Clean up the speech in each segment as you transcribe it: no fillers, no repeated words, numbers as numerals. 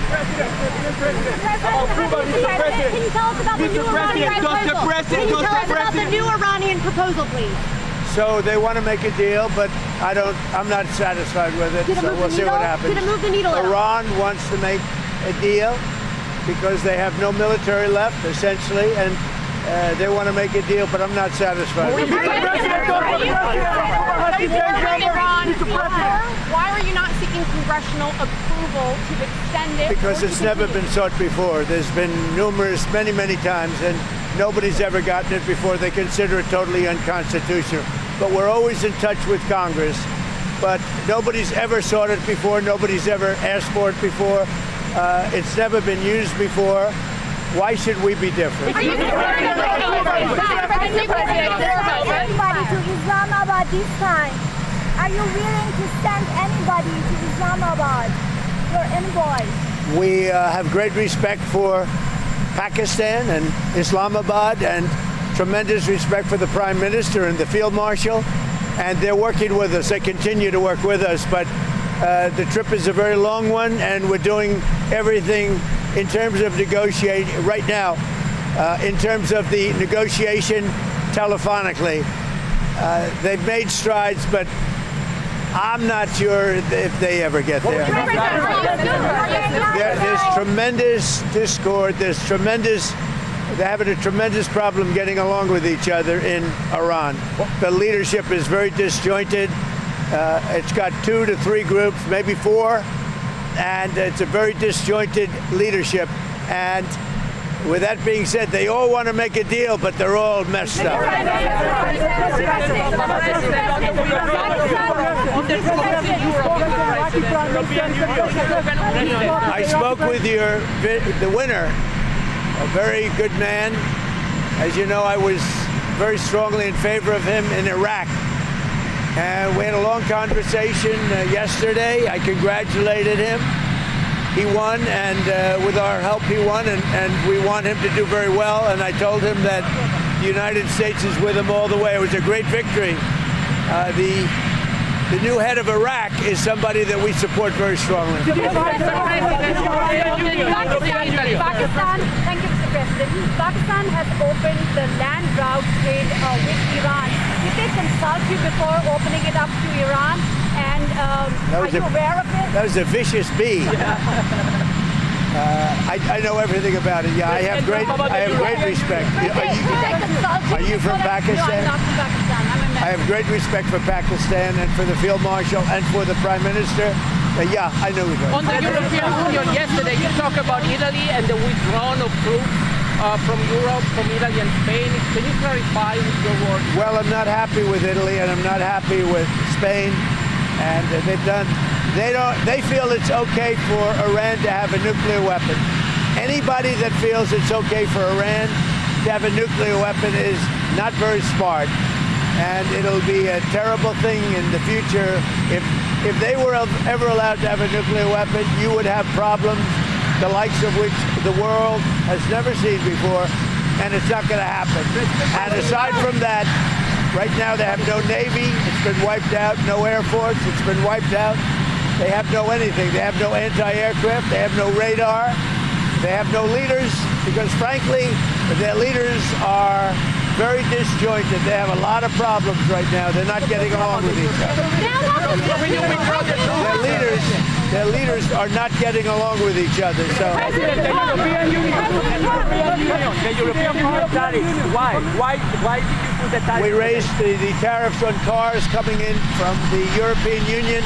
Can you tell us about the new Iranian proposal? Can you tell us about the new Iranian proposal, please? So they want to make a deal, but I'm not satisfied with it. So we'll see what happens. Did it move the needle at all? Iran wants to make a deal because they have no military left, essentially, and they want to make a deal, but I'm not satisfied with it. Why are you not seeking congressional approval to extend it? Because it's never been sought before. There's been many times, and nobody's ever gotten it before. They consider it totally unconstitutional. But we're always in touch with Congress. But nobody's ever sought it before. Nobody's ever asked for it before. It's never been used before. Why should we be different? Everybody to Islamabad this time. Are you willing to send anybody to Islamabad, your envoy? We have great respect for Pakistan and Islamabad, and tremendous respect for the Prime Minister and the Field Marshal, and they're working with us. They continue to work with us, but the trip is a very long one, and we're doing everything in terms of negotiating right now, in terms of the negotiation telephonically. They've made strides, but I'm not sure if they ever get there. There's tremendous discord. They're having a tremendous problem getting along with each other in Iran. The leadership is very disjointed. It's got 2 to 3 groups, maybe 4, and it's a very disjointed leadership. And with that being said, they all want to make a deal, but they're all messed up. I spoke with the winner, a very good man. As you know, I was very strongly in favor of him in Iraq. And we had a long conversation yesterday. I congratulated him. He won, and with our help, he won, and we want him to do very well. And I told him that the United States is with him all the way. It was a great victory. The new head of Iraq is somebody that we support very strongly. Pakistan has opened the land route trade with Iran. Did they consult you before opening it up to Iran? And are you aware of it? That was a vicious bee. I know everything about it. Yeah, I have great respect. Are you from Pakistan? No, I'm not from Pakistan. I'm American. I have great respect for Pakistan and for the Field Marshal and for the Prime Minister. Yeah, I know we do. On the European Union yesterday, you talked about Italy and the withdrawal of troops from Europe, from Italy and Spain. Can you clarify with your words? Well, I'm not happy with Italy, and I'm not happy with Spain. And they feel it's okay for Iran to have a nuclear weapon. Anybody that feels it's okay for Iran to have a nuclear weapon is not very smart. And it'll be a terrible thing in the future. If they were ever allowed to have a nuclear weapon, you would have problems the likes of which the world has never seen before, and it's not going to happen. And aside from that, right now they have no Navy, it's been wiped out, no Air Force, it's been wiped out. They have no anything. They have no anti-aircraft, they have no radar, they have no leaders, because frankly, their leaders are very disjointed. They have a lot of problems right now. They're not getting along with each other. Their leaders are not getting along with each other. So The European Union tariffs. Why did you put the tariffs? we raised the tariffs on cars coming in from the European Union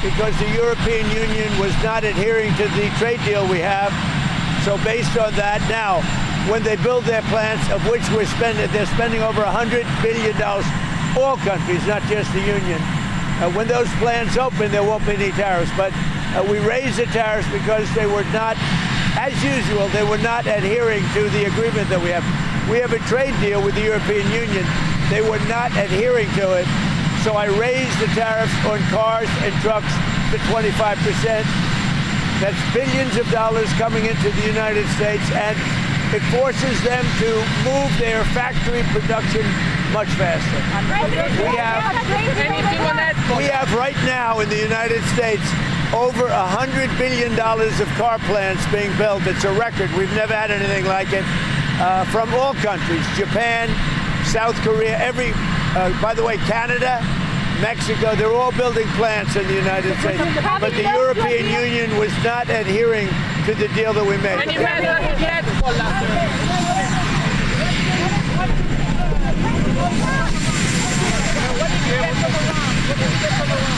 because the European Union was not adhering to the trade deal we have. So based on that, now, when they build their plants, of which they're spending over $100 billion, all countries, not just the Union. When those plants open, there won't be any tariffs. But we raised the tariffs because they were not, as usual, they were not adhering to the agreement that we have. We have a trade deal with the European Union. They were not adhering to it. So I raised the tariffs on cars and trucks to 25%. That's billions of dollars coming into the United States, and it forces them to move their factory production much faster. We have right now in the United States over $100 billion of car plants being built. It's a record. We've never had anything like it. From all countries, Japan, South Korea, by the way, Canada, Mexico, they're all building plants in the United States. But the European Union was not adhering to the deal that we made.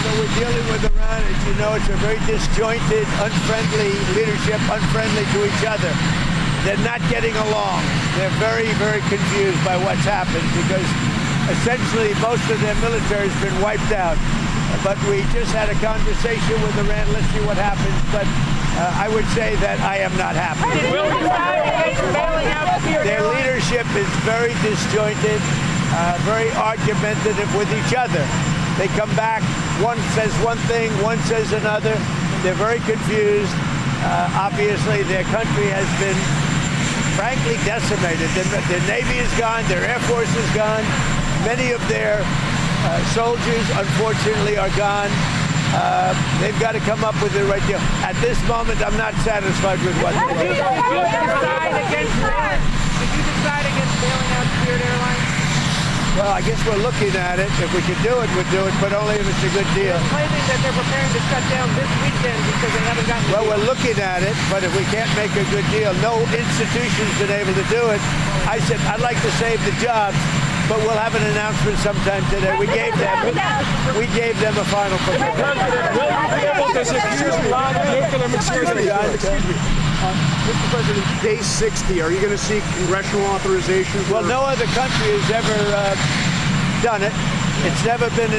So we're dealing with Iran. As you know, it's a very disjointed, unfriendly leadership, unfriendly to each other. They're not getting along. They're very, very confused by what's happened because essentially most of their military has been wiped out. But we just had a conversation with Iran. Let's see what happens. But I would say that I am not happy. Their leadership is very disjointed, very argumentative with each other. They come back, one says one thing, one says another. They're very confused. Obviously, their country has been, frankly, decimated. Their Navy is gone, their Air Force is gone. Many of their soldiers, unfortunately, are gone. They've got to come up with the right deal. At this moment, I'm not satisfied with what they're doing. Did you decide against bailing out Spirit Airlines? Well, I guess we're looking at it. If we could do it, we'd do it, but only if it's a good deal. They're claiming that they're preparing to shut down this weekend because they haven't gotten Well, we're looking at it, but if we can't make a good deal, no institution's been able to do it. I said, I'd like to save the jobs, but we'll have an announcement sometime today. We gave them a final commitment. Mr. President, day 60, are you going to seek congressional authorization? Well, no other country has ever done it. It's never been,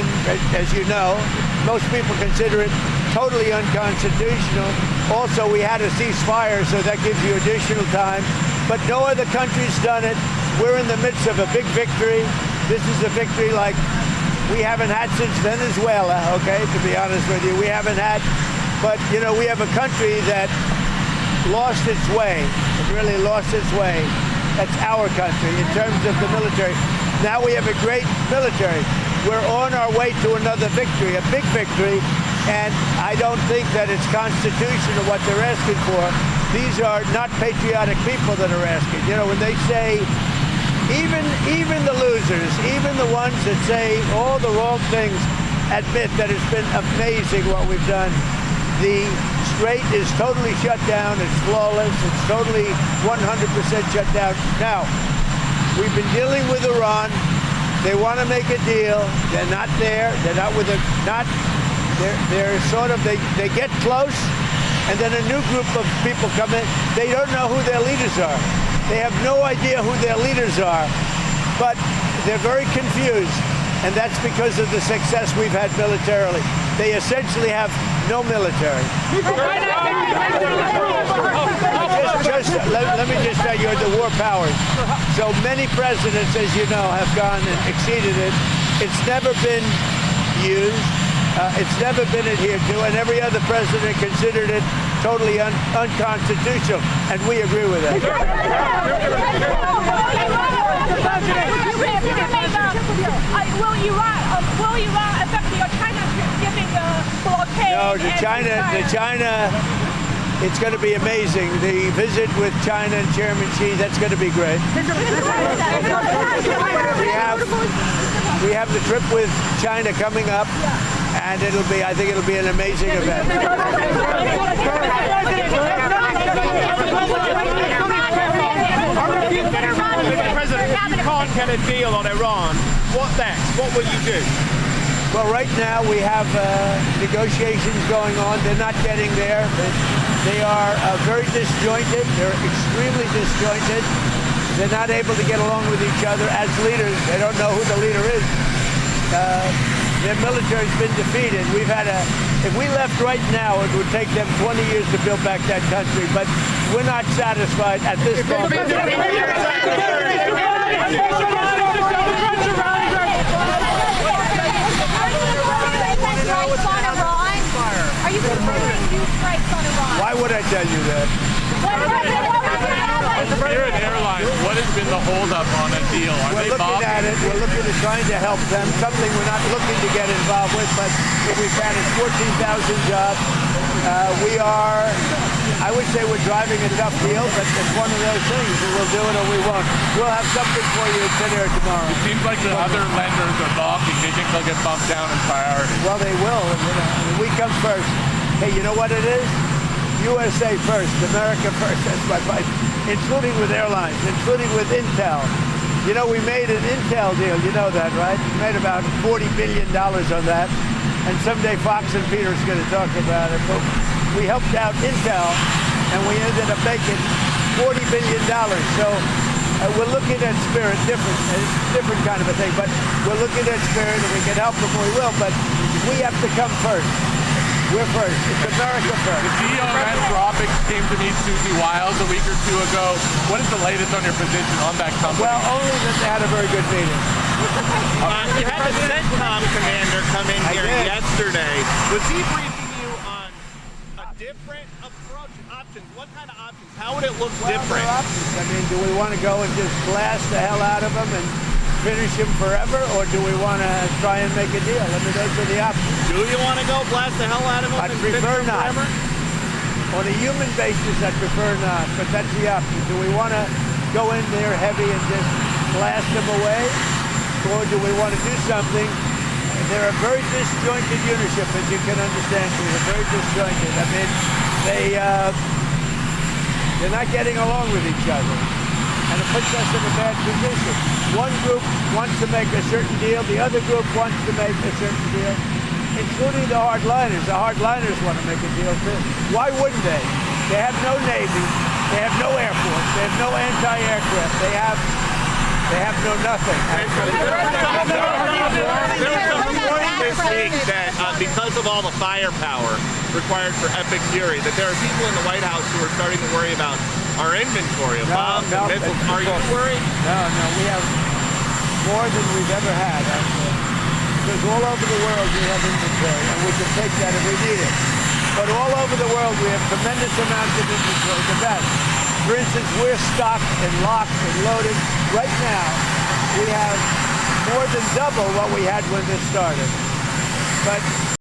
as you know, most people consider it totally unconstitutional. Also, we had a ceasefire, so that gives you additional time. But no other country's done it. We're in the midst of a big victory. This is a victory like we haven't had since Venezuela, okay, to be honest with you. We haven't had, but, you know, we have a country that lost its way. It really lost its way. That's our country in terms of the military. Now we have a great military. We're on our way to another victory, a big victory, and I don't think that it's constitutional what they're asking for. These are not patriotic people that are asking. You know, when they say, even the losers, even the ones that say all the wrong things, admit that it's been amazing what we've done. The Strait is totally shut down. It's flawless. It's totally 100% shut down. Now, we've been dealing with Iran. They want to make a deal. They're not there. They're not with they're sort of, they get close, and then a new group of people come in. They don't know who their leaders are. They have no idea who their leaders are, but they're very confused, and that's because of the success we've had militarily. They essentially have no military. Let me just tell you, the war powers. So many presidents, as you know, have gone and exceeded it. It's never been used. It's never been adhered to, and every other president considered it totally unconstitutional, and we agree with that. Will Iran affect your China giving a blockade? No, the China, it's going to be amazing. The visit with China and Chairman Xi, that's going to be great. We have the trip with China coming up, and I think it'll be an amazing event. President, if you can't get a deal on Iran, what next? What will you do? Well, right now we have negotiations going on. They're not getting there. They are very disjointed. They're extremely disjointed. They're not able to get along with each other as leaders. They don't know who the leader is. Their military's been defeated. If we left right now, it would take them 20 years to build back that country, but we're not satisfied at this moment. Are you considering new strikes on Iran? Why would I tell you that? Spirit Airlines, what has been the holdup on a deal? We're looking at it. We're looking at trying to help them. Something we're not looking to get involved with, but if we can, it's 14,000 jobs. We are, I would say we're driving a tough deal, but it's one of those things. We'll do it or we won't. We'll have something for you at dinner tomorrow. It seems like the other lenders are balking. They think they'll get bumped down in priority. Well, they will. We come first. Hey, you know what it is? USA first, America first. That's my fight. Including with airlines, including with Intel. You know, we made an Intel deal. You know that, right? We made about $40 billion on that. And someday Fox and Peter's going to talk about it. But we helped out Intel, and we ended up making $40 billion. So we're looking at Spirit, different kind of a thing. But we're looking at Spirit, and we can help them, we will. But we have to come first. We're first. It's America first. The CEO of Anthropic came to meet Susie Wiles a week or two ago. What is the latest on your position on that company? Well, only that they had a very good meeting. You had the CENTCOM commander come in here did. yesterday. Was he briefing you on a different approach, options? What kind of options? How would it look different? There are options. I mean, do we want to go and just blast the hell out of them and finish him forever, or do we want to try and make a deal? I mean, those are the options. Do you want to go blast the hell out of him? I and finish prefer him not. forever? On a human basis, I prefer not, but that's the option. Do we want to go in there heavy and just blast them away, or do we want to do something? They're a very disjointed unitship, as you can understand. They're very disjointed. I mean, they're not getting along with each other, and it puts us in a bad position. One group wants to make a certain deal, the other group wants to make a certain deal, including the hardliners. The hardliners want to make a deal too. Why wouldn't they? They have no Navy, they have no Air Force, they have no anti-aircraft, they have no nothing. There was some reporting this week that because of all the firepower required for Epic Fury, that there are people in the White House who are starting to worry about our inventory of bombs and missiles. Are you worried? No, we have more than we've ever had, actually. Because all over the world we have inventory, and we can take that if we need it. But all over the world we have tremendous amounts of inventory, the best. For instance, we're stocked and locked and loaded. Right now, we have more than double what we had when this started. But